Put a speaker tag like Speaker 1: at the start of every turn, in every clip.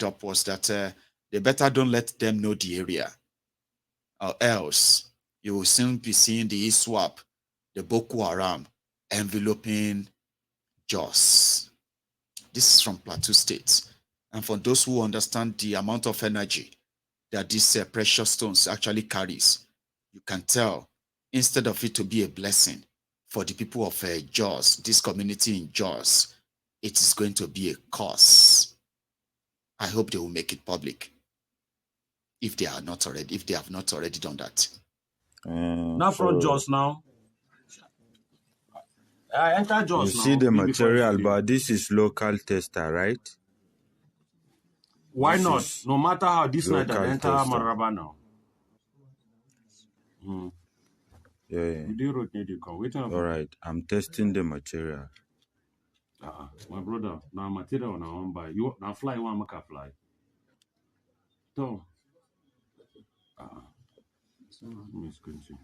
Speaker 1: up was that they better don't let them know the area, or else you will soon be seeing the ISWAP, the Boko Haram, enveloping Jos. This is from Plateau State. And for those who understand the amount of energy that these precious stones actually carries, you can tell, instead of it to be a blessing for the people of Jos, this community in Jos, it is going to be a curse. I hope they will make it public if they have not already done that.
Speaker 2: Not from Jos now. I enter Jos now.
Speaker 3: You see the material, but this is local tester, right?
Speaker 2: Why not? No matter how this night I enter Maraba now.
Speaker 3: Yeah. All right, I'm testing the material.
Speaker 2: My brother, now material now one buy. You now fly one make a fly. So, Miss Quincy.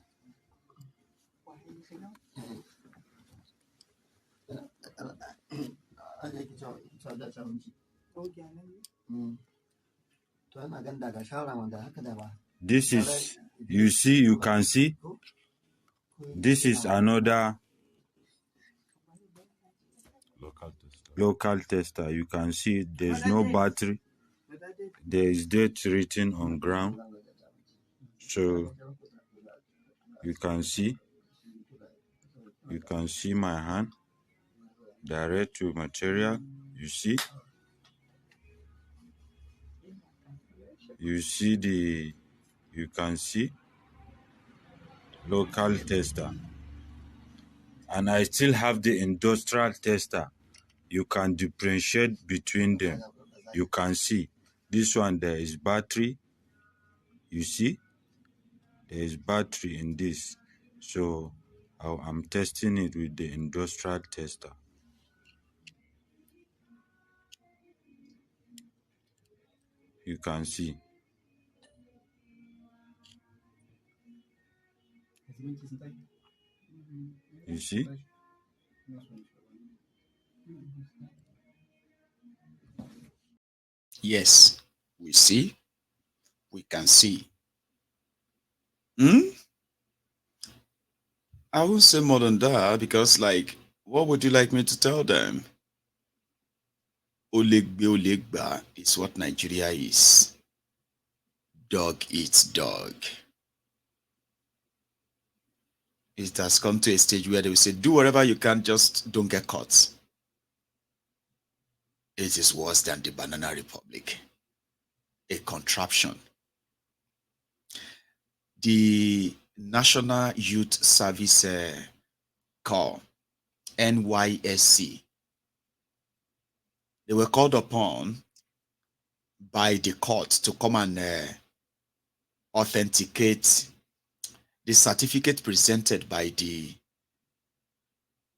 Speaker 3: This is, you see, you can see, this is another local tester. You can see there's no battery. There is date written on ground. So you can see my hand direct to material. You see you can see local tester, and I still have the industrial tester. You can differentiate between them. You can see this one, there is battery. You see there is battery in this, so I'm testing it with the industrial tester. You can see. You see?
Speaker 1: Yes, we see. We can see. I won't say more than that because, like, what would you like me to tell them? Olegba is what Nigeria is. Dog eats dog. It has come to a stage where they will say, do whatever you can, just don't get caught. It is worse than the Banana Republic. A contraption. The National Youth Service Corps, NYSC, they were called upon by the court to come and authenticate the certificate presented by the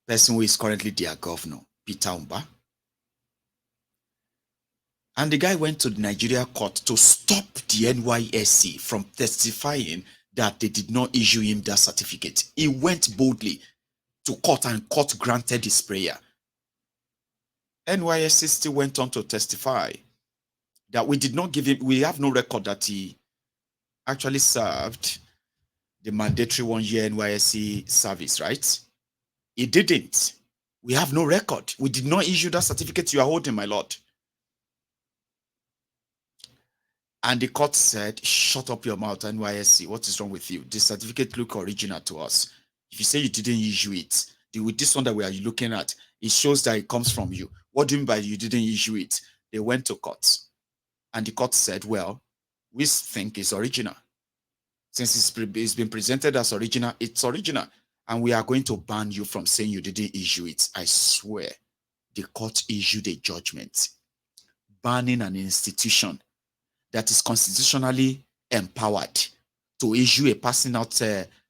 Speaker 1: person who is currently their governor, Peter Umba. And the guy went to the Nigeria court to stop the NYSC from testifying that they did not issue him that certificate. He went boldly to court and court granted his prayer. NYSC still went on to testify that we did not give him, we have no record that he actually served the mandatory 1-year NYSC service, right? He didn't. We have no record. We did not issue that certificate you are holding, my lord. And the court said, shut up your mouth, NYSC. What is wrong with you? The certificate look original to us. If you say you didn't issue it, with this one that we are looking at, it shows that it comes from you. What do you mean by you didn't issue it? They went to court. And the court said, well, we think it's original. Since it's been presented as original, it's original. And we are going to ban you from saying you didn't issue it. I swear, the court issued a judgment banning an institution that is constitutionally empowered to issue a passing out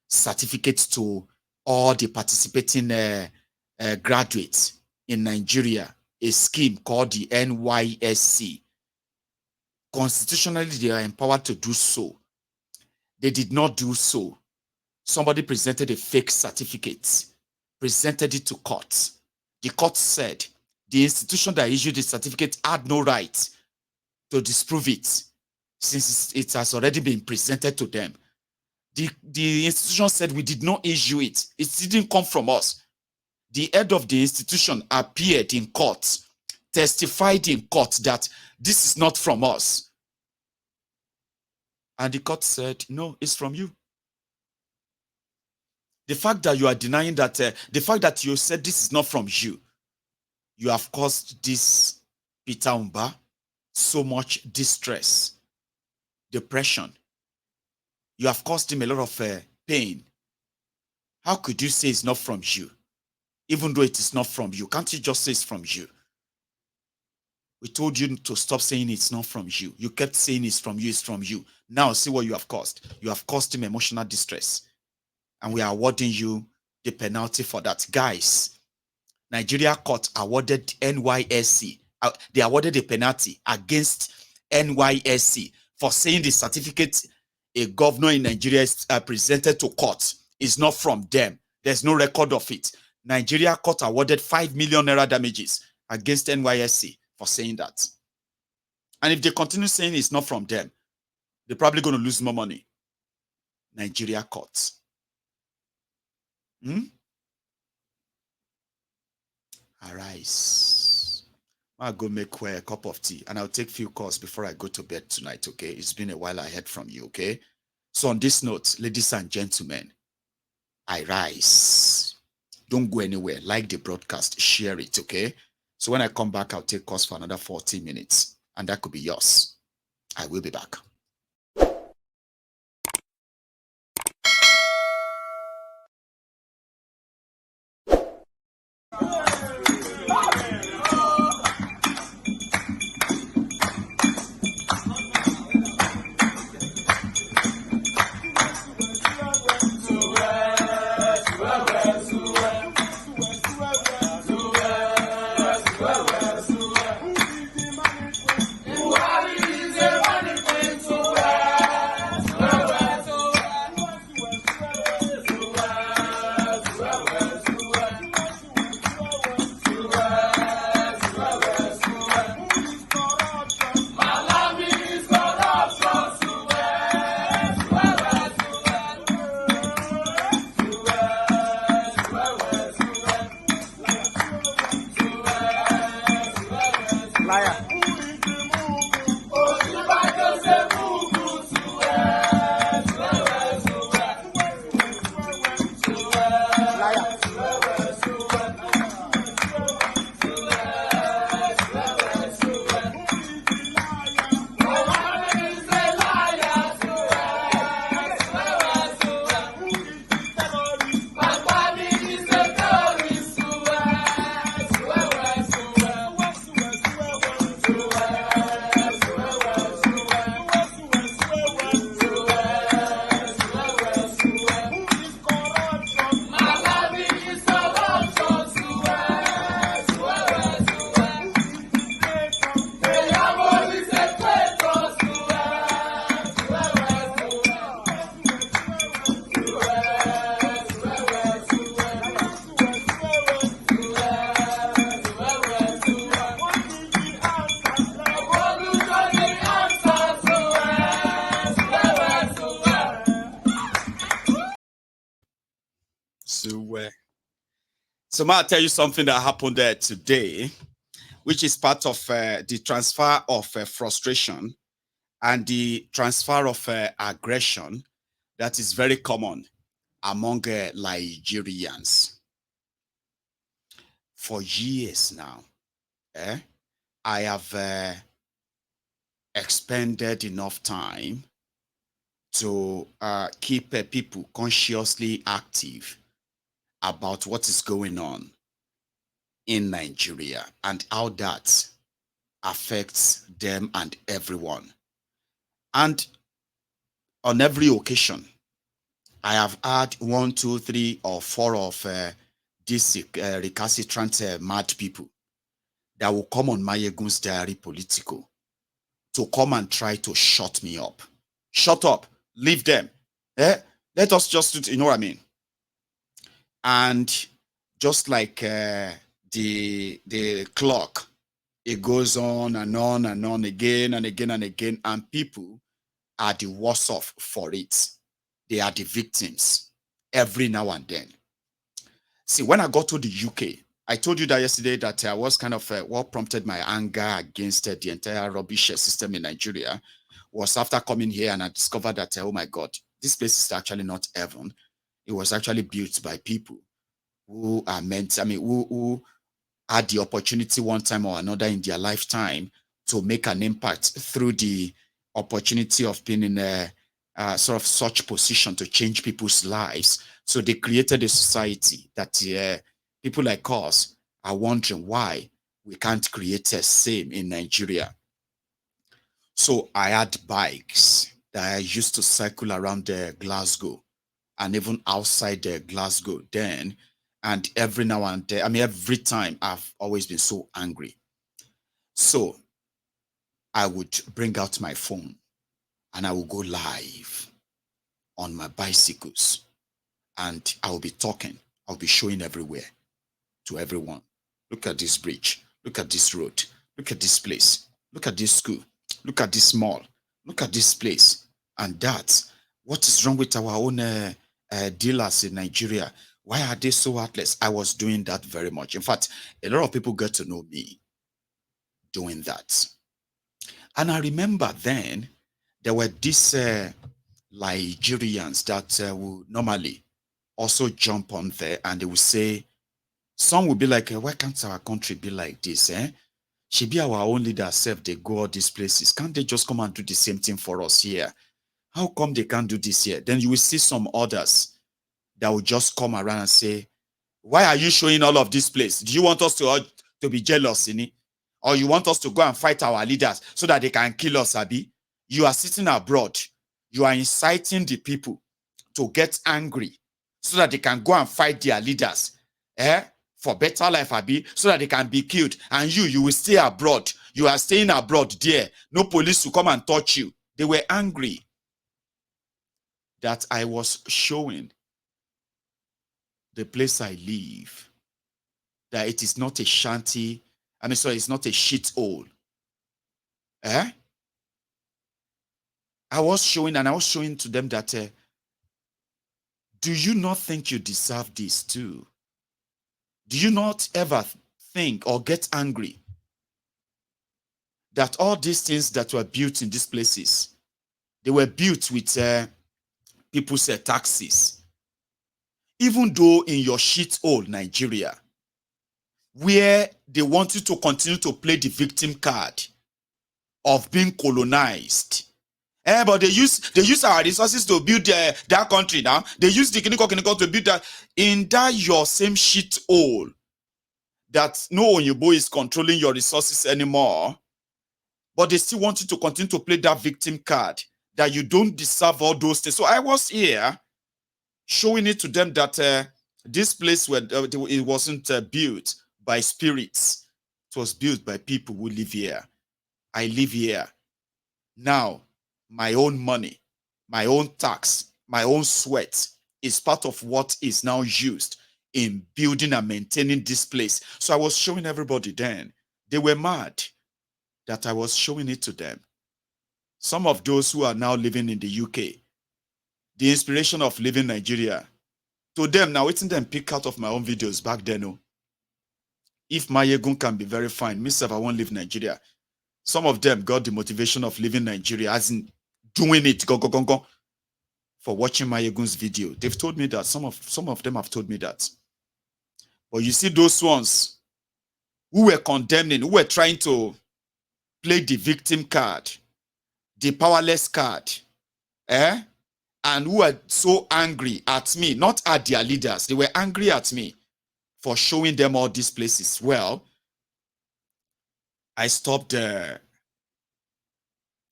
Speaker 1: certificate to all the participating graduates in Nigeria, a scheme called the NYSC. Constitutionally, they are empowered to do so. They did not do so. Somebody presented a fake certificate, presented it to court. The court said the institution that issued the certificate had no right to disprove it, since it has already been presented to them. The institution said we did not issue it. It didn't come from us. The head of the institution appeared in court, testified in court that this is not from us. And the court said, no, it's from you. The fact that you are denying that, the fact that you said this is not from you, you have caused this Peter Umba so much distress, depression. You have caused him a lot of pain. How could you say it's not from you? Even though it is not from you, can't you just say it's from you? We told you to stop saying it's not from you. You kept saying it's from you, it's from you. Now see what you have caused. You have caused him emotional distress. And we are awarding you the penalty for that. Guys, Nigeria court awarded NYSC. They awarded a penalty against NYSC for saying the certificate a governor in Nigeria presented to court is not from them. There's no record of it. Nigeria court awarded 5 million naira damages against NYSC for saying that. And if they continue saying it's not from them, they're probably going to lose more money. Nigeria court. Arise. I'll go make a cup of tea and I'll take a few calls before I go to bed tonight, okay? It's been a while I heard from you, okay? So on this note, ladies and gentlemen, I rise. Don't go anywhere. Like the broadcast, share it, okay? So when I come back, I'll take calls for another 40 minutes and that could be yours. I will be back. So I'll tell you something that happened there today, which is part of the transfer of frustration and the transfer of aggression that is very common among Nigerians. For years now, I have expended enough time to keep people consciously active about what is going on in Nigeria and how that affects them and everyone. And on every occasion, I have had 1, 2, 3, or 4 of these recalcitrant mad people that will come on Mayegun's Diary Political to come and try to shut me up. Shut up. Leave them. Let us just, you know what I mean? And just like the clock It goes on and on and on again and again and again, and people are the worse off for it. They are the victims every now and then. See, when I got to the UK, I told you that yesterday that I was kind of what prompted my anger against the entire rubbish system in Nigeria was after coming here and I discovered that, oh my God, this place is actually not heaven. It was actually built by people who are meant, who had the opportunity one time or another in their lifetime to make an impact through the opportunity of being in a sort of such position to change people's lives. So they created a society that people like us are wondering why we can't create the same in Nigeria. So I had bikes that I used to cycle around Glasgow and even outside Glasgow then. And every now and then, every time I've always been so angry. So I would bring out my phone and I will go live on my bicycles and I will be talking. I'll be showing everywhere to everyone. Look at this bridge. Look at this road. Look at this place. Look at this school. Look at this mall. Look at this place. And that. What is wrong with our own dealers in Nigeria? Why are they so heartless? I was doing that very much. In fact, a lot of people get to know me doing that. And I remember then there were these Nigerians that would normally also jump on there and they would say, some would be like, why can't our country be like this? She be our own leader self, they go all these places. Can't they just come and do the same thing for us here? How come they can't do this here? Then you will see some others that will just come around and say, why are you showing all of this place? Do you want us to be jealous in it? Or you want us to go and fight our leaders so that they can kill us, Abi? You are sitting abroad. You are inciting the people to get angry so that they can go and fight their leaders for better life, Abi, so that they can be killed. And you will stay abroad. You are staying abroad there. No police will come and touch you. They were angry that I was showing the place I live, that it is not a shanty. It's not a shithole. I was showing to them that do you not think you deserve this too? Do you not ever think or get angry that all these things that were built in these places, they were built with people's taxes? Even though in your shithole Nigeria, where they want you to continue to play the victim card of being colonized. But they use our resources to build that country now. They use the clinical to build that in that your same shithole that no Onyibo is controlling your resources anymore. But they still want you to continue to play that victim card that you don't deserve all those things. So I was here showing it to them that this place it wasn't built by spirits. It was built by people who live here. I live here. Now, my own money, my own tax, my own sweat is part of what is now used in building and maintaining this place. So I was showing everybody then. They were mad that I was showing it to them. Some of those who are now living in the UK, the inspiration of living Nigeria, to them now, it's in them pick out of my own videos back then. Oh. If Mayegun can be very fine, myself, I won't leave Nigeria. Some of them got the motivation of living Nigeria, as in doing it, go, for watching Mayegun's video. They've told me that. Some of them have told me that. But you see those ones who were condemning, who were trying to play the victim card, the powerless card, and who were so angry at me, not at their leaders. They were angry at me for showing them all these places. Well, I stopped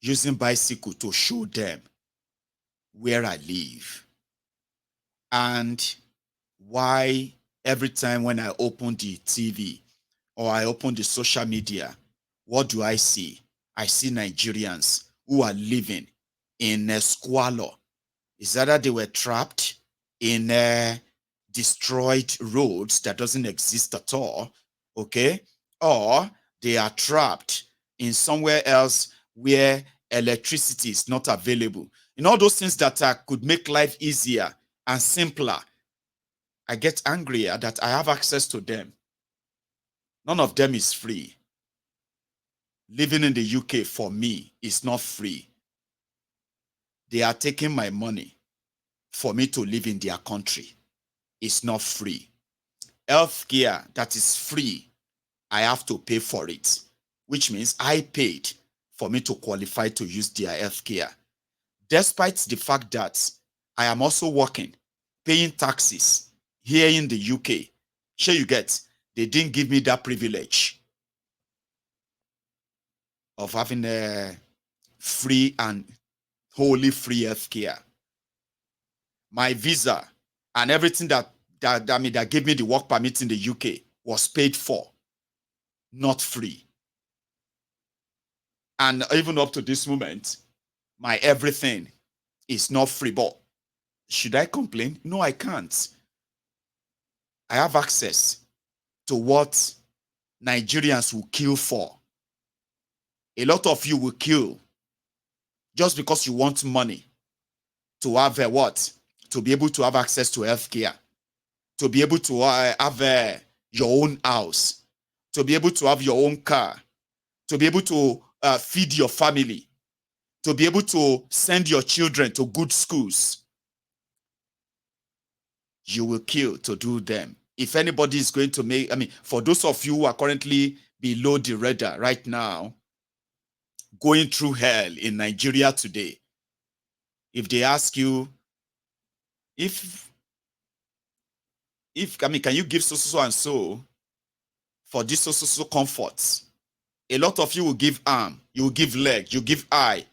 Speaker 1: using bicycle to show them where I live and why every time when I open the TV or I open the social media, what do I see? I see Nigerians who are living in a squalor. Is either they were trapped in destroyed roads that doesn't exist at all, okay? Or They are trapped in somewhere else where electricity is not available. In all those things that could make life easier and simpler, I get angrier that I have access to them. None of them is free. Living in the UK for me is not free. They are taking my money for me to live in their country. It's not free. Healthcare that is free, I have to pay for it, which means I paid for me to qualify to use their healthcare. Despite the fact that I am also working, paying taxes here in the UK. Sure, you get, they didn't give me that privilege of having a free and wholly free healthcare. My visa and everything that gave me the work permit in the UK was paid for, not free. And even up to this moment, my everything is not free. But should I complain? No, I can't. I have access to what Nigerians will kill for. A lot of you will kill just because you want money to have what? To be able to have access to healthcare, to be able to have your own house, to be able to have your own car, to be able to feed your family, to be able to send your children to good schools. You will kill to do them. If anybody is going to make, for those of you who are currently below the radar right now, going through hell in Nigeria today, if they ask you, can you give so and so for this so comforts? A lot of you will give arm, you will give leg, you give eye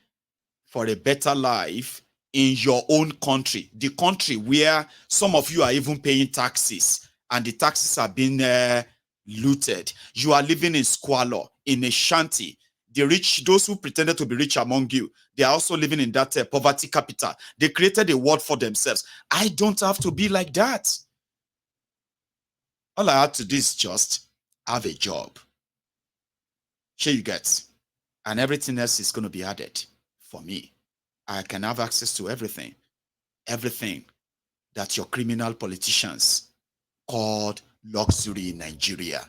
Speaker 1: for a better life in your own country, the country where some of you are even paying taxes and the taxes are being looted. You are living in squalor, in a shanty. The rich, those who pretended to be rich among you, they are also living in that poverty capital. They created a world for themselves. I don't have to be like that. All I have to do is just have a job. Sure, you get, and everything else is going to be added for me. I can have access to everything that your criminal politicians called luxury in Nigeria.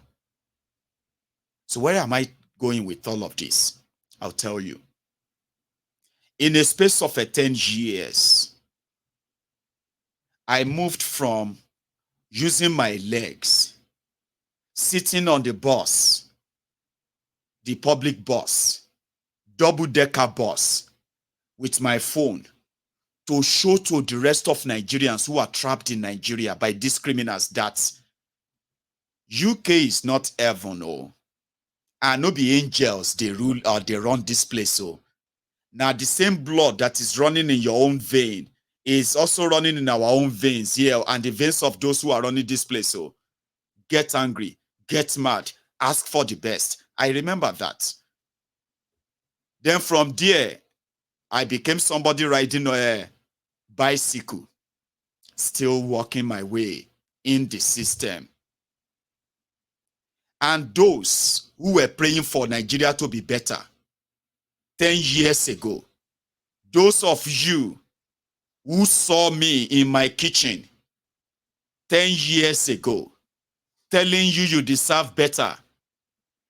Speaker 1: So where am I going with all of this? I'll tell you. In a space of 10 years, I moved from using my legs, sitting on the bus, the public bus, double-decker bus, with my phone, to show to the rest of Nigerians who are trapped in Nigeria by these criminals that UK is not heaven, oh. And no be angels they rule or they run this place, oh. Now the same blood that is running in your own vein is also running in our own veins here, and the veins of those who are running this place, oh. Get angry, get mad, ask for the best. I remember that. Then from there, I became somebody riding a bicycle, still working my way in the system. And those who were praying for Nigeria to be better 10 years ago, those of you who saw me in my kitchen 10 years ago, telling you you deserve better,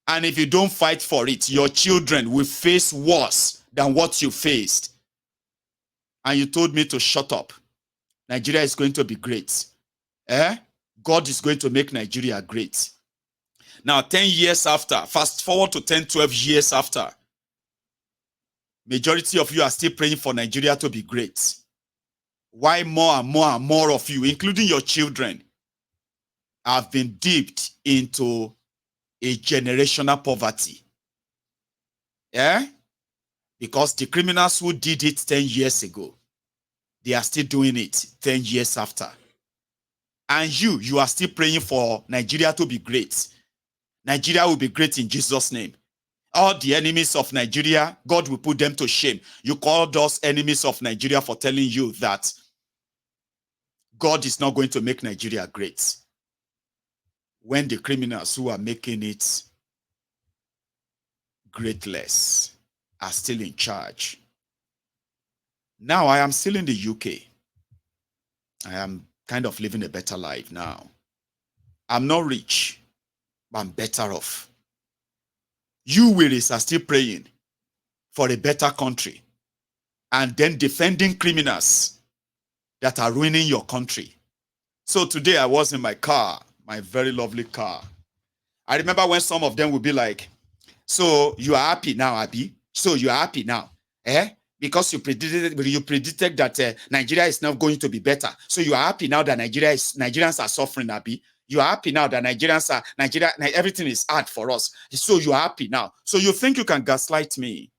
Speaker 1: and if you don't fight for it, your children will face worse than what you faced. And you told me to shut up. Nigeria is going to be great. God is going to make Nigeria great. Now, 10 years after, fast forward to 10, 12 years after, majority of you are still praying for Nigeria to be great. Why more and more and more of you, including your children, have been dipped into a generational poverty? Yeah? Because the criminals who did it 10 years ago, they are still doing it 10 years after. And you are still praying for Nigeria to be great. Nigeria will be great in Jesus' name. All the enemies of Nigeria, God will put them to shame. You called us enemies of Nigeria for telling you that God is not going to make Nigeria great, when the criminals who are making it greatless are still in charge. Now I am still in the UK. I am kind of living a better life now. I'm not rich, but I'm better off. You Willis are still praying for a better country and then defending criminals that are ruining your country. So today I was in my car, my very lovely car. I remember when some of them would be like, so you are happy now, Abi? So you are happy now, eh? Because you predicted that Nigeria is not going to be better. So you are happy now that Nigerians are suffering, Abi. You are happy now that everything is hard for us. So you are happy now. So you think you can gaslight me?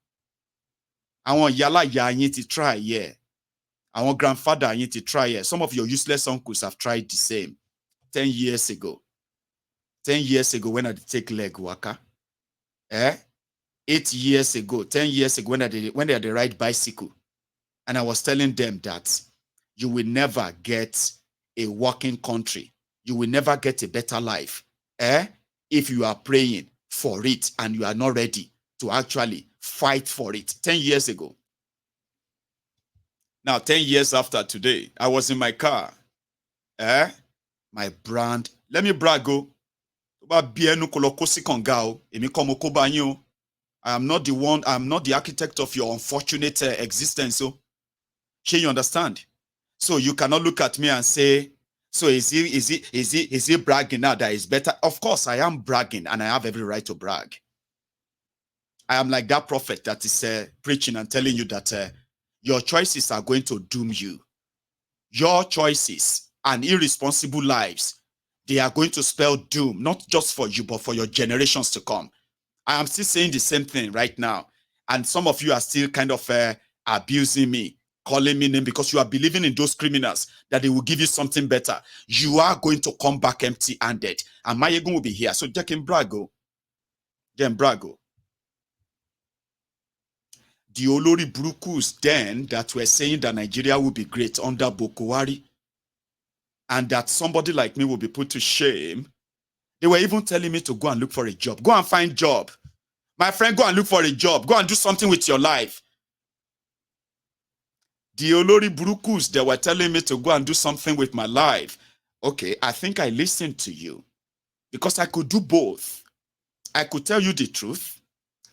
Speaker 1: I want yala ya to try, yeah. I want grandfather yín to try, yeah. Some of your useless uncles have tried the same 10 years ago. 10 years ago when I take leg waka, 8 years ago, 10 years ago when they had the ride bicycle, and I was telling them that you will never get a working country. You will never get a better life, if you are praying for it and you are not ready to actually fight for it. 10 years ago. Now, 10 years after today, I was in my car. My brand. Let me brag. I am not the one, I'm not the architect of your unfortunate existence. So, you understand? So you cannot look at me and say, so is he bragging now that is better? Of course, I am bragging and I have every right to brag. I am like that prophet that is preaching and telling you that your choices are going to doom you. Your choices and irresponsible lives, they are going to spell doom, not just for you, but for your generations to come. I am still saying the same thing right now. And some of you are still kind of abusing me, calling me name because you are believing in those criminals that they will give you something better. You are going to come back empty-handed. And Mayegun will be here. So Jekin Brago. Jen Brago. The Olori Brukus then that were saying that Nigeria will be great under Bokwari and that somebody like me will be put to shame. They were even telling me to go and look for a job. Go and find a job. My friend, go and look for a job. Go and do something with your life. The Olori Brukus, they were telling me to go and do something with my life. Okay, I think I listened to you because I could do both. I could tell you the truth,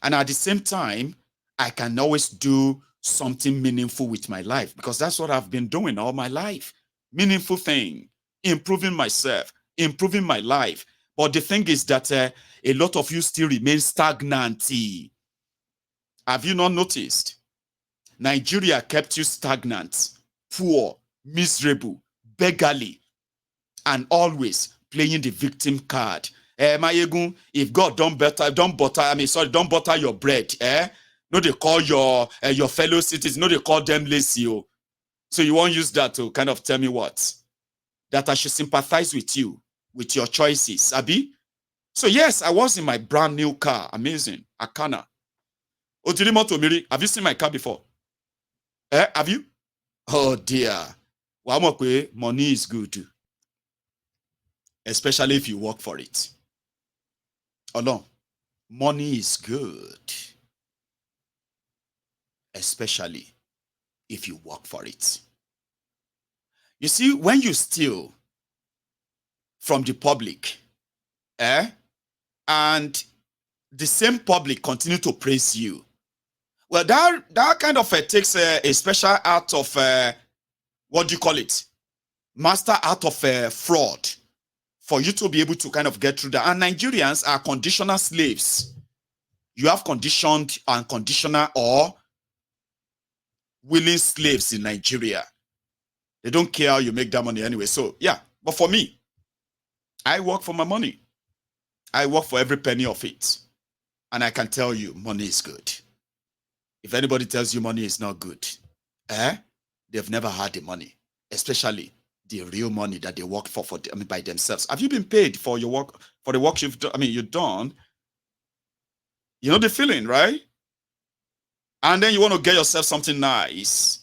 Speaker 1: and at the same time, I can always do something meaningful with my life because that's what I've been doing all my life. Meaningful thing, improving myself, improving my life. But the thing is that a lot of you still remain stagnant. Have you not noticed? Nigeria kept you stagnant, poor, miserable, beggarly, and always playing the victim card. Mayegun, if God don't butter your bread, no, they call your fellow citizens, no, they call them lazy. So you won't use that to kind of tell me what? That I should sympathize with you, with your choices, Abi? So yes, I was in my brand new car. Amazing. Akana. Otirimoto Miri, have you seen my car before? Have you? Oh dear. Money is good. Especially if you work for it. Alone. Money is good. Especially if you work for it. You see, when you steal from the public, and the same public continue to praise you, well, that kind of takes a special art of, what do you call it? Master art of fraud for you to be able to kind of get through that. And Nigerians are conditional slaves. You have conditioned and conditional or willing slaves in Nigeria. They don't care how you make that money anyway. So, yeah. But for me, I work for my money. I work for every penny of it. And I can tell you, money is good. If anybody tells you money is not good, they've never had the money, especially the real money that they work for by themselves. Have you been paid for your work, for the work you've done? You've done? You know the feeling, right? And then you want to get yourself something nice.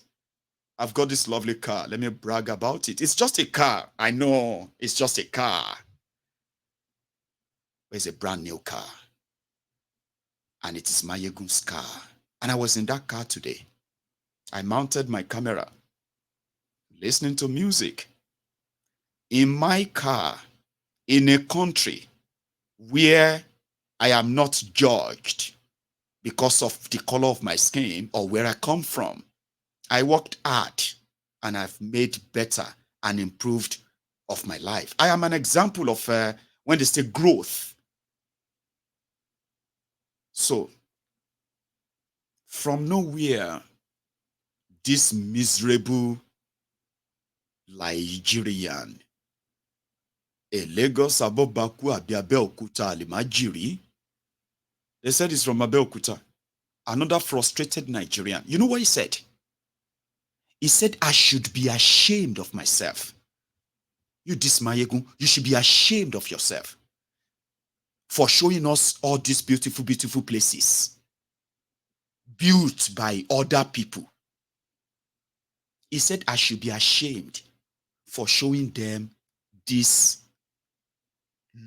Speaker 1: I've got this lovely car. Let me brag about it. It's just a car. I know it's just a car. But it's a brand new car. And it is Mayegun's car. And I was in that car today. I mounted my camera, listening to music. In my car, in a country where I am not judged because of the color of my skin or where I come from. I worked hard and I've made better and improved of my life. I am an example of when they say growth. So from nowhere, this miserable Nigerian, a Lagos Abobaku Abiabeokuta Alimajiri, they said it's from Abeokuta. Another frustrated Nigerian. You know what he said? He said, I should be ashamed of myself. You, this Mayegun, you should be ashamed of yourself for showing us all these beautiful, beautiful places built by other people. He said, I should be ashamed for showing them this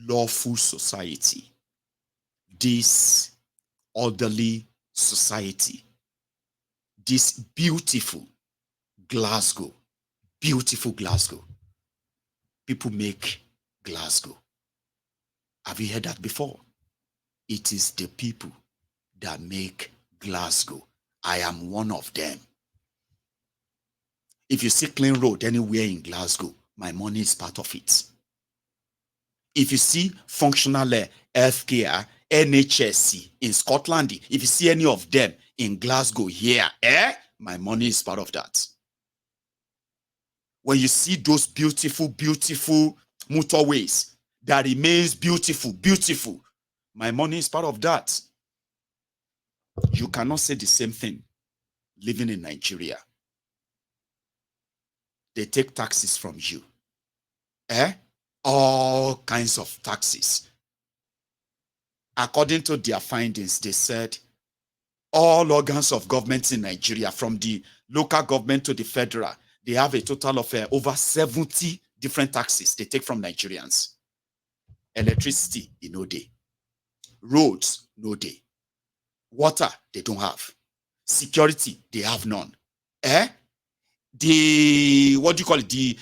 Speaker 1: lawful society, this orderly society, this beautiful Glasgow, beautiful Glasgow. People make Glasgow. Have you heard that before? It is the people that make Glasgow. I am one of them. If you see clean road anywhere in Glasgow, my money is part of it. If you see functional healthcare, NHS in Scotland, if you see any of them in Glasgow here, my money is part of that. When you see those beautiful, beautiful motorways that remains beautiful, beautiful, my money is part of that. You cannot say the same thing living in Nigeria. They take taxes from you. All kinds of taxes. According to their findings, they said all organs of government in Nigeria, from the local government to the federal, they have a total of over 70 different taxes they take from Nigerians. Electricity, no day. Roads, no day. Water, they don't have. Security, they have none. The, what do you call it, the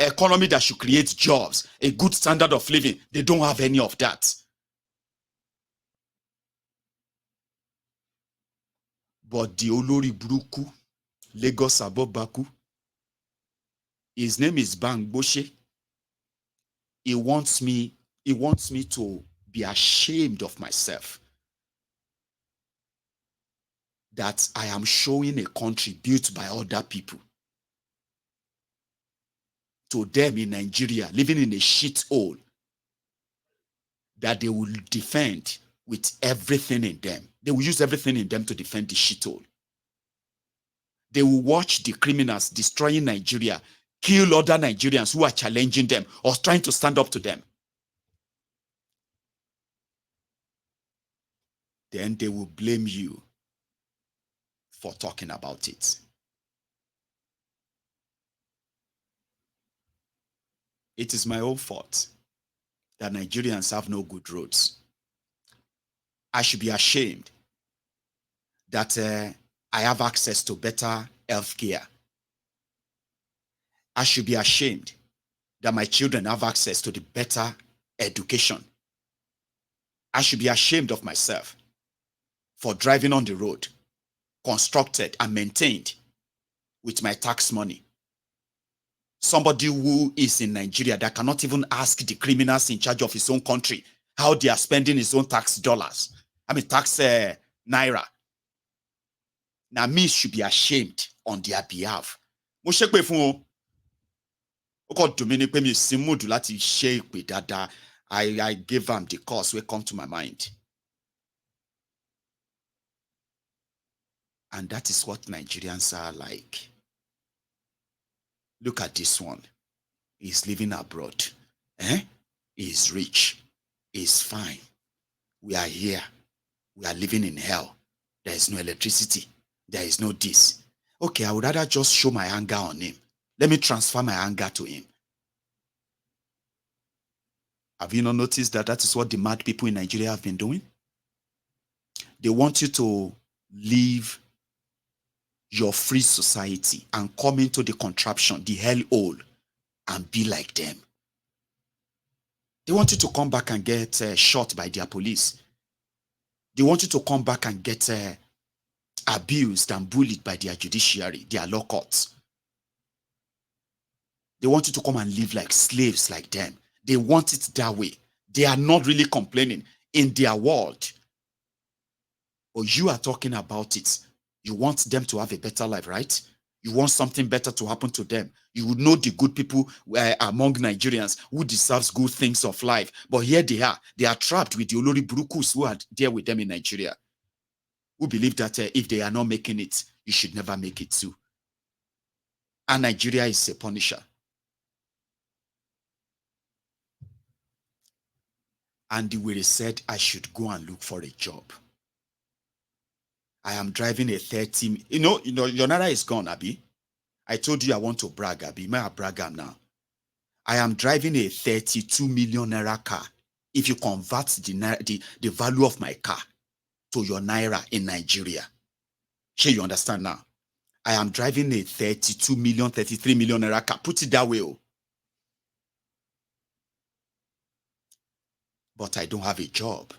Speaker 1: economy that should create jobs, a good standard of living, they don't have any of that. But the Olori Buruku, Lagos Abobaku, his name is Bang Boshe. He wants me to be ashamed of myself. That I am showing a country built by other people. To them in Nigeria, living in a shithole, that they will defend with everything in them. They will use everything in them to defend the shithole. They will watch the criminals destroying Nigeria, kill other Nigerians who are challenging them or trying to stand up to them. Then they will blame you for talking about it. It is my own fault that Nigerians have no good roads. I should be ashamed that I have access to better healthcare. I should be ashamed that my children have access to the better education. I should be ashamed of myself for driving on the road, constructed and maintained with my tax money. Somebody who is in Nigeria that cannot even ask the criminals in charge of his own country how they are spending his own tax dollars. Tax naira. Now me should be ashamed on their behalf. Mo ṣépè fún o. Ó kàn dùn mí ní pé mi sí mood láti ṣe ìpè dáadáa. I gave am the cause wey come to my mind. And that is what Nigerians are like. Look at this one. He's living abroad. He's rich. He's fine. We are here. We are living in hell. There is no electricity. There is no this. Okay, I would rather just show my anger on him. Let me transfer my anger to him. Have you not noticed that that is what the mad people in Nigeria have been doing? They want you to leave your free society and come into the contraption, the hellhole, and be like them. They want you to come back and get shot by their police. They want you to come back and get abused and bullied by their judiciary, their law courts. They want you to come and live like slaves like them. They want it that way. They are not really complaining in their world. But you are talking about it. You want them to have a better life, right? You want something better to happen to them. You would know the good people among Nigerians who deserves good things of life. But here they are. They are trapped with the Olori Burukus who are there with them in Nigeria, who believe that if they are not making it, you should never make it too. And Nigeria is a punisher. And the way said, I should go and look for a job. I am driving a 30, your Naira is gone, Abi. I told you I want to brag, Abi. May I brag now? I am driving a 32 million Naira car. If you convert the value of my car to your Naira in Nigeria. Sure, you understand now? I am driving a 32 million, 33 million Naira car. Put it that way. Oh. But I don't have a job.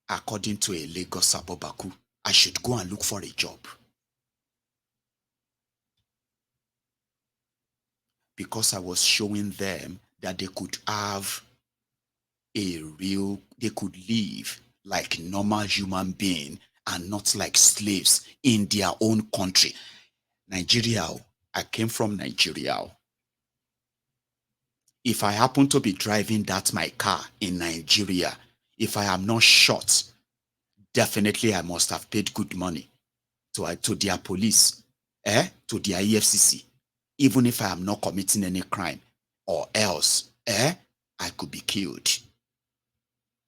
Speaker 1: According to a Lagos Abobaku, I should go and look for a job. Because I was showing them that they could have they could live like normal human being and not like slaves in their own country. Nigeria, I came from Nigeria. If I happen to be driving my car in Nigeria, if I am not shot, definitely I must have paid good money to their police, to their EFCC, even if I am not committing any crime, or else, I could be killed.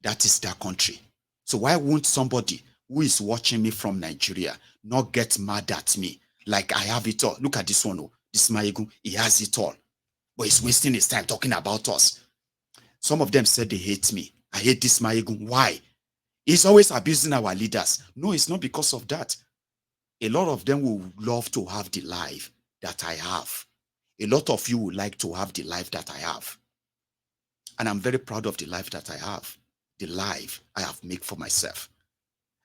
Speaker 1: That is their country. So why won't somebody who is watching me from Nigeria not get mad at me? Like I have it all. Look at this one. This Mayegun, he has it all. But he's wasting his time talking about us. Some of them said they hate me. I hate this Mayegun. Why? He's always abusing our leaders. No, it's not because of that. A lot of them will love to have the life that I have. A lot of you would like to have the life that I have. And I'm very proud of the life that I have. The life I have made for myself.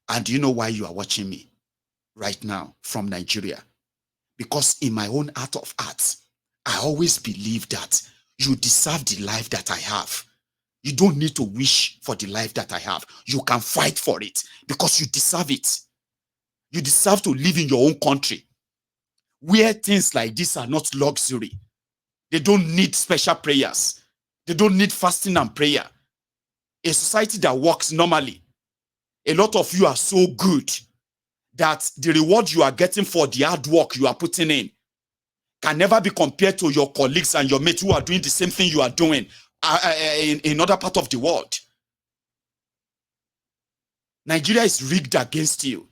Speaker 1: And do you know why you are watching me right now from Nigeria? Because in my own heart of hearts, I always believe that you deserve the life that I have. You don't need to wish for the life that I have. You can fight for it because you deserve it. You deserve to live in your own country where things like this are not luxury. They don't need special prayers. They don't need fasting and prayer. A society that works normally. A lot of you are so good that the reward you are getting for the hard work you are putting in can never be compared to your colleagues and your mates who are doing the same thing you are doing in other part of the world. Nigeria is rigged against you.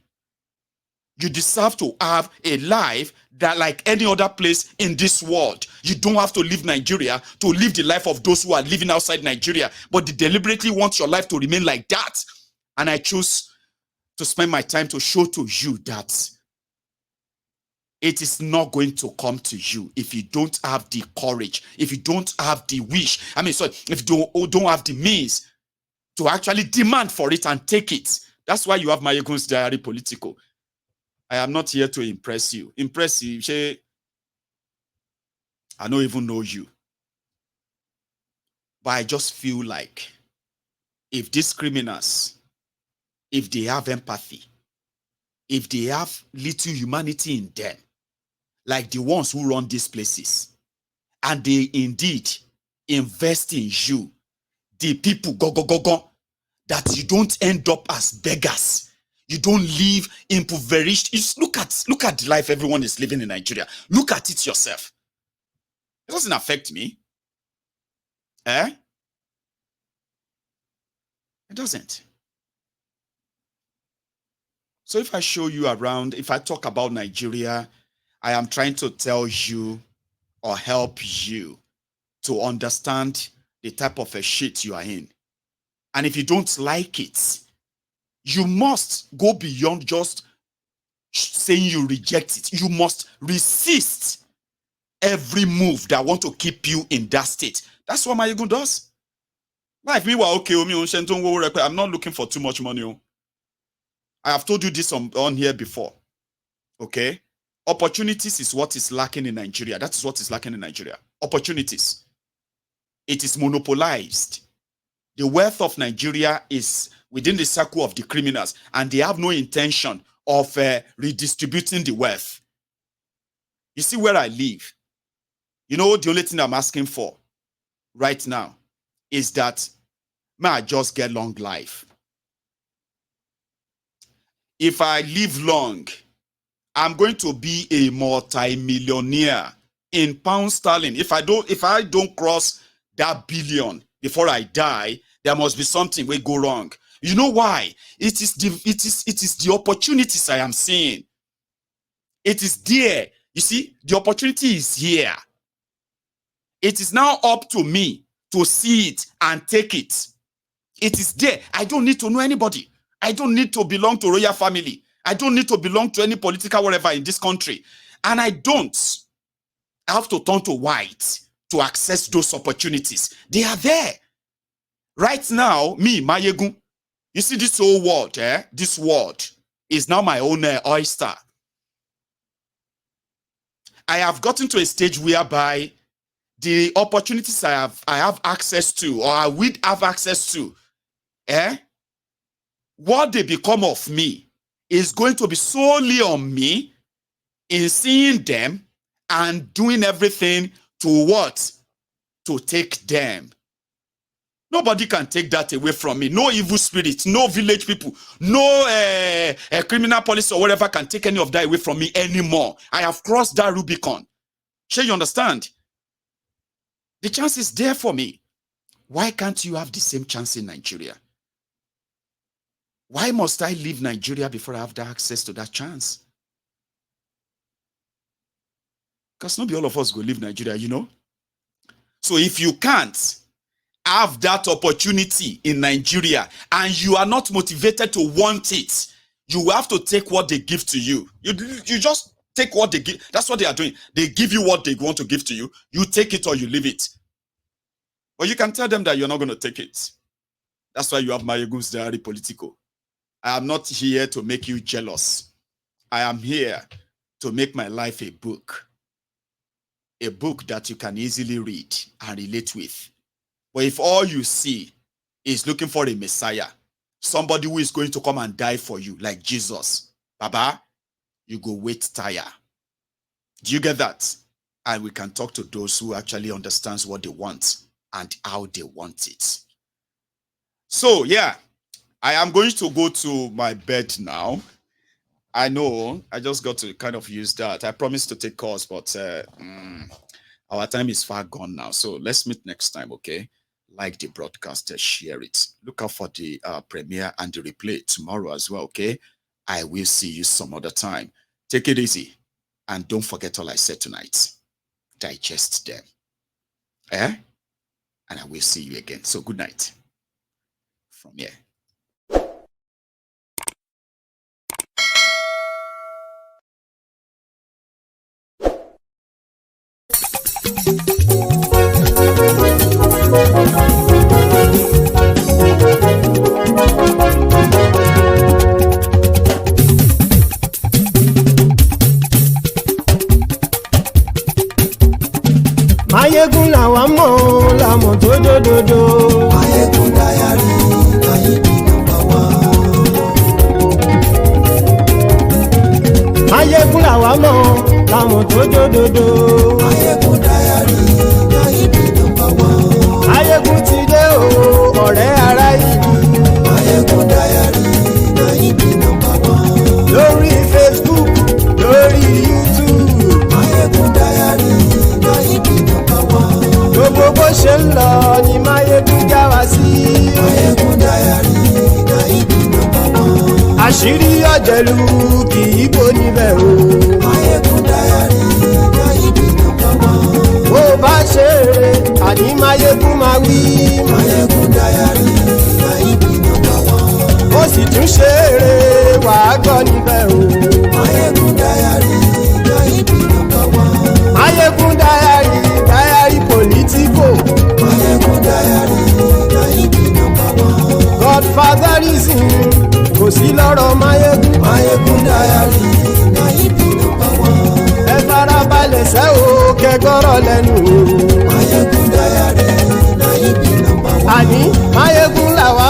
Speaker 1: You deserve to have a life that like any other place in this world. You don't have to leave Nigeria to live the life of those who are living outside Nigeria, but they deliberately want your life to remain like that. And I choose to spend my time to show to you that it is not going to come to you if you don't have the courage, if you don't have the wish. If you don't have the means to actually demand for it and take it. That's why you have Mayegun's Diary Political. I am not here to impress you. Impress you, I don't even know you. But I just feel like if these criminals, if they have empathy, if they have little humanity in them, like the ones who run these places, and they indeed invest in you, the people, that you don't end up as beggars. You don't live impoverished. Look at the life everyone is living in Nigeria. Look at it yourself. It doesn't affect me. It doesn't. So if I show you around, if I talk about Nigeria, I am trying to tell you or help you to understand the type of a shit you are in. And if you don't like it, You must go beyond just saying you reject it. You must resist every move that want to keep you in that state. That's what Mayegun does. Life, meanwhile, okay, I'm not looking for too much money. I have told you this on here before. Okay? Opportunities is what is lacking in Nigeria. That is what is lacking in Nigeria. Opportunities. It is monopolized. The wealth of Nigeria is within the circle of the criminals, and they have no intention of redistributing the wealth. You see where I live? You know, the only thing I'm asking for right now is that may I just get long life. If I live long, I'm going to be a multi-millionaire in pound sterling. If I don't cross that billion before I die, there must be something will go wrong. You know why? It is the opportunities I am seeing. It is there. You see, the opportunity is here. It is now up to me to see it and take it. It is there. I don't need to know anybody. I don't need to belong to royal family. I don't need to belong to any political whatever in this country. And I don't have to turn to white to access those opportunities. They are there. Right now, me, Mayegun, you see this whole world, this world is now my own oyster. I have gotten to a stage whereby the opportunities I have access to, or I will have access to, what they become of me is going to be solely on me in seeing them and doing everything to what? To take them. Nobody can take that away from me. No evil spirit, no village people, no criminal police or whatever can take any of that away from me anymore. I have crossed that Rubicon. Sure, you understand? The chance is there for me. Why can't you have the same chance in Nigeria? Why must I leave Nigeria before I have the access to that chance? Because not be all of us go leave Nigeria, you know? So if you can't have that opportunity in Nigeria and you are not motivated to want it, you have to take what they give to you. You just take what they give. That's what they are doing. They give you what they want to give to you. You take it or you leave it. But you can tell them that you're not going to take it. That's why you have Mayegun's Diary Politico. I am not here to make you jealous. I am here to make my life a book that you can easily read and relate with. But if all you see is looking for a Messiah, somebody who is going to come and die for you, like Jesus, Baba, you go wait tire. Do you get that? And we can talk to those who actually understands what they want and how they want it. So, yeah, I am going to go to my bed now. I know, I just got to kind of use that. I promised to take calls, but our time is far gone now. So let's meet next time, okay? Like the broadcast, share it. Look out for the premiere and the replay tomorrow as well, okay? I will see you some other time. Take it easy. And don't forget all I said tonight. Digest them. And I will see you again. So good night. From here.
Speaker 4: Mayegun làwa mọ̀ làmọ̀ tó dòdòdò.
Speaker 5: Mayegun Diary, Mayegun number one.
Speaker 4: Mayegun làwa mọ̀ làmọ̀ tó dòdòdò.
Speaker 5: Mayegun Diary, Mayegun number one.
Speaker 4: Mayegun ti dé o, ọ̀rẹ́ ará ìlú.
Speaker 5: Mayegun Diary, Mayegun number one.
Speaker 4: Lórí Facebook, lórí YouTube.
Speaker 5: Mayegun Diary, Mayegun number one.
Speaker 4: Gbogbo bó ṣe ń lọ ni Mayegun já wa sí.
Speaker 5: Mayegun Diary, Mayegun number one.
Speaker 4: Àṣírí ọ̀jẹ̀lú kì í bò níbẹ̀ o.
Speaker 5: Mayegun Diary, Mayegun number one.
Speaker 4: Bó bá ṣe eré, àní Mayegun máa wí.
Speaker 5: Mayegun Diary, Mayegun number one.
Speaker 4: Ó sì sì tún ṣeré wàá gbọ́ níbẹ̀ o.
Speaker 5: Máyégún Diary Náíbì nọ́mbà wán.
Speaker 4: Máyégún Diary Politico.
Speaker 5: Máyégún Diary Náíbì nọ́mbà wán.
Speaker 4: Godfatherism kò sí lọ́rọ̀ Máyégún.
Speaker 5: Máyégún Diary Náíbì nọ́mbà wán.
Speaker 4: ẹ farabalẹ̀ sẹ́ o kẹgọ́rọ̀ lẹ́nu o.
Speaker 5: Máyégún Diary Náíbì nọ́mbà wán.
Speaker 4: àní Máyégún làwa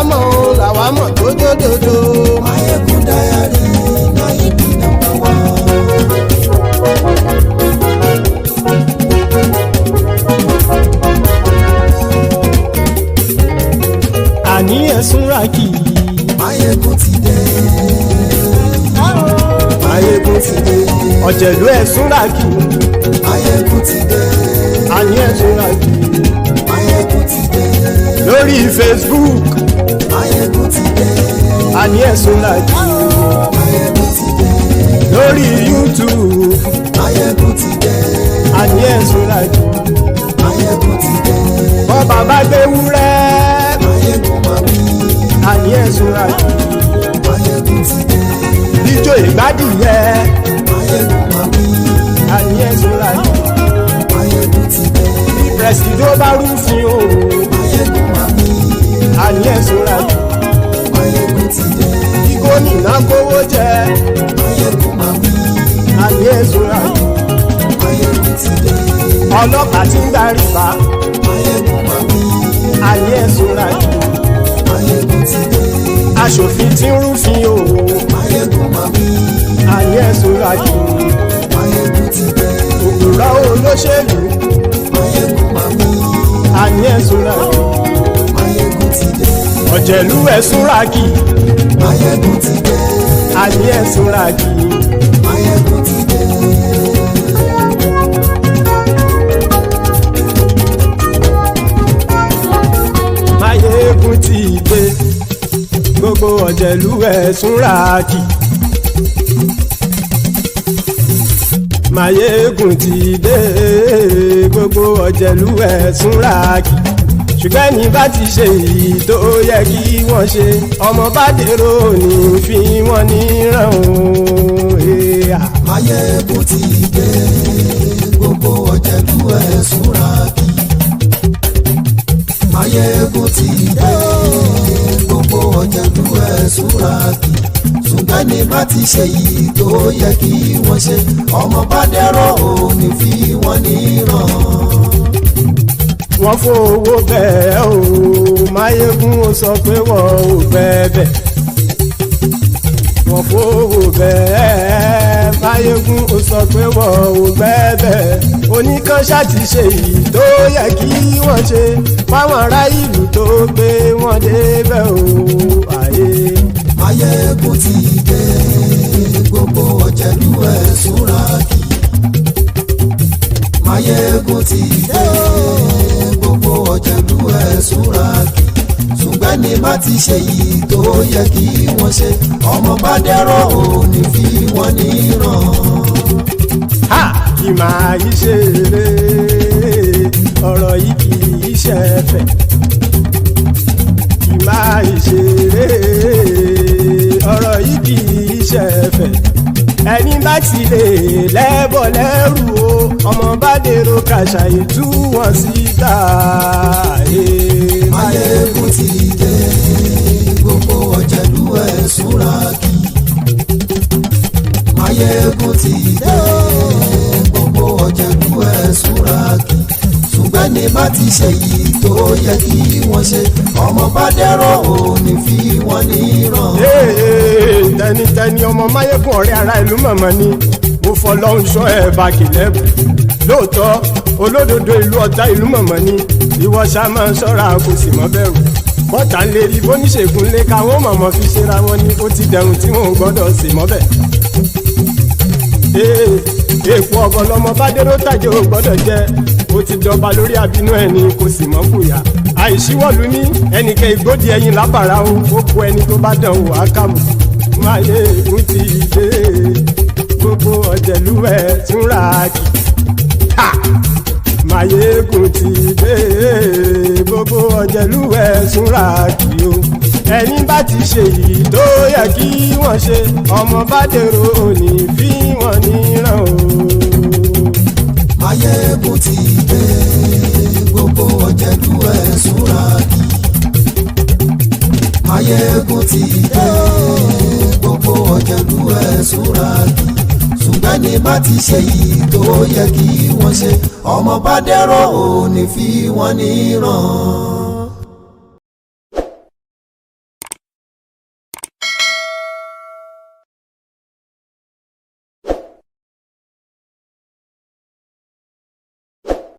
Speaker 4: mọ̀ tó dódòdó.
Speaker 5: Máyégún Diary Náíbì nọ́mbà wán.
Speaker 4: àní ẹ̀sùn ràkì.
Speaker 5: Máyégún ti dé. Máyégún ti dé.
Speaker 4: ọ̀jẹ̀lú ẹ̀sùn ràkì.
Speaker 5: Máyégún ti dé.
Speaker 4: àní ẹ̀sùn ràkì.
Speaker 5: Máyégún ti dé.
Speaker 4: lórí Facebook.
Speaker 5: Máyégún ti dé.
Speaker 4: àní ẹ̀sùn ràkì.
Speaker 5: Máyégún ti dé.
Speaker 4: lórí YouTube.
Speaker 5: Máyégún ti dé.
Speaker 4: àní ẹ̀sùn ràkì.
Speaker 5: Máyégún ti dé.
Speaker 4: bọ́ bàbá gbé wúrẹ́.
Speaker 5: Máyégún máa wí.
Speaker 4: àní ẹ̀sùn ràkì.
Speaker 5: Máyégún ti dé.
Speaker 4: ijó ìgbádìyẹ.
Speaker 5: Máyégún máa wí.
Speaker 4: àní ẹ̀sùn ràkì.
Speaker 5: Máyégún ti dé.
Speaker 4: bí pẹ̀sìdó bá rúfin o.
Speaker 5: Máyégún máa wí.
Speaker 4: àní ẹ̀sùn ràkì.
Speaker 5: Máyégún ti dé.
Speaker 4: bí gómìnà kówó jẹ.
Speaker 5: Máyégún máa wí.
Speaker 4: àní ẹ̀sùn ràkì.
Speaker 5: Máyégún ti dé.
Speaker 4: ọlọ́pàá tí ń gba rìbá.
Speaker 5: Máyégún máa wí.
Speaker 4: àní ẹ̀sùn ràkì.
Speaker 5: Máyégún ti dé.
Speaker 4: aṣòfin tí ń rúfin o.
Speaker 5: Máyégún máa wí.
Speaker 4: àní ẹ̀sùn ràkì.
Speaker 5: Máyégún ti dé.
Speaker 4: òpùrọ́ olóṣèlú.
Speaker 5: Máyégún máa wí.
Speaker 4: àní ẹ̀sùn ràkì.
Speaker 5: Máyégún ti dé.
Speaker 4: ọ̀jẹ̀lú ẹ̀sùn ràkì.
Speaker 5: Máyégún ti dé.
Speaker 4: àní ẹ̀sùn ràkì.
Speaker 5: Máyégún ti dé.
Speaker 4: Máyégún ti dé. gbogbo ọ̀jẹ̀lú ẹ̀sùn ràkì. Máyégún ti dé. gbogbo ọ̀jẹ̀lú ẹ̀sùn ràkì. ṣùgbọ́n ní bá ti ṣe èyí tó yẹ kí wọ́n ṣe ọmọ bá dèrò ní fi wọ́n níran o.
Speaker 5: Máyégún ti dé. Gbogbo ọ̀jẹ̀lú ẹ̀sùn ràkì. Máyégún ti dé. Gbogbo ọ̀jẹ̀lú ẹ̀sùn ràkì. ṣùgbọ́n ní bá ti ṣe yìí tó yẹ kí wọ́n ṣe ọmọ bá dẹ́rọ̀ ò ní fi wọ́n níran.
Speaker 4: wọ́n fowó bẹ́ẹ̀ o Máyégún ó sọ pé wọ́n ò bẹ́ẹ̀ wọ́n fowó bẹ́ẹ̀ Máyégún ó sọ pé wọ́n ò bẹ́ẹ̀ oníkanṣá ti ṣe èyí tó yẹ kí wọ́n ṣe fáwọn ará ìlú tó gbé wọn débẹ̀ o àyè.
Speaker 5: Máyégún ti dé gbogbo ọ̀jẹ̀lú ẹ̀sùn ràkì. Máyégún ti dé gbogbo ọ̀jẹ̀lú ẹ̀sùn ràkì. ṣùgbọ́n ní bá ti ṣe yìí tó yẹ kí wọ́n ṣe ọmọ bá dẹ́rọ̀ ò ní fi wọ́n níran.
Speaker 4: kì máa yí ṣe eré ọ̀rọ̀ yìí kì í ṣe ẹ̀fẹ̀ kì máa yí ṣe eré ọ̀rọ̀ yìí kì í ṣe ẹ̀fẹ̀ ẹni bá ti lè lẹ́bọ̀ lẹ́rù o ọmọ bá dèrò kàṣàyè tú wọn síta.
Speaker 5: Máyégún ti dé gbogbo ọ̀jẹ̀lú ẹ̀sùn ràkì. Máyégún ti dé gbogbo ọ̀jẹ̀lú ẹ̀sùn ràkì. ṣùgbọ́n ní bá ti ṣe yìí tó yẹ kí wọ́n ṣe ọmọ bá dẹ́rọ̀ ò ní fi wọ́n níran.
Speaker 4: tẹnitẹni ọmọ Máyégún ọ̀rẹ́ ara ìlú mọ̀mọ́ ni mo fọlọ́hún sọ ẹ̀ bá kìlẹ́bù lóòótọ́ olódodo ìlú ọ̀tá ìlú mọ̀mọ́ ni ìwọ ṣá máa ń ṣọ́ra kò sì mọ́ bẹ̀rù bọ́tà ń lè rí bóníṣègùn lé káwọn mọ̀mọ́ fi ṣera wọn ni ó ti dẹrùn tí wọn ò gbọ́dọ̀ sì mọ́ bẹ̀. èèpo ọ̀gọ̀ lọmọ bá dérò tàjẹ́ ò gbọ́dọ̀ jẹ́ ó ti dọba lórí àbínú ẹni kò sì mọ́ fòyà àìsíwọ́lu ní ẹnìkẹ́ ìgbódì ẹyin lábàrá o ó kó ẹni tó bá dán wò á kàmù. Máyégún ti dé gbogbo ọ̀jẹ̀lú ẹ̀sùn ràkì. Máyégún ti dé gbogbo ọ̀jẹ̀lú ẹ̀sùn ràkì o. ẹni bá ti ṣe èyí tó yẹ kí wọ́n ṣe ọmọ bá dèrò òní fi wọ́n níran o.
Speaker 5: Máyégún ti dé gbogbo ọ̀jẹ̀lú ẹ̀ súnra kí. Máyégún ti dé gbogbo ọ̀jẹ̀lú ẹ̀ súnra kí. Ṣùgbọ́n ní bá ti ṣe yìí tó yẹ kí wọ́n ṣe ọmọ bá dẹ̀rọ̀ òní fi wọ́n níran.